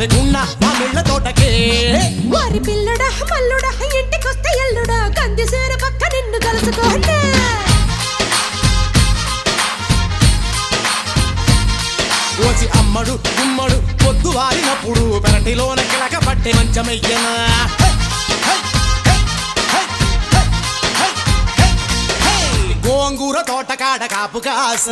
పడుకున్న మా మిళ్ళ తోటకే వారి పిల్లడా మల్లుడా ఇంటికొస్తే ఎల్లుడా కందిసేర పక్క నిన్ను కలుసుకోండి ఓసి అమ్మడు గుమ్మడు పొద్దు వారినప్పుడు పెరటిలోన కిలక పట్టే మంచమయ్యనా గోంగూర తోటకాడ కాపు కాస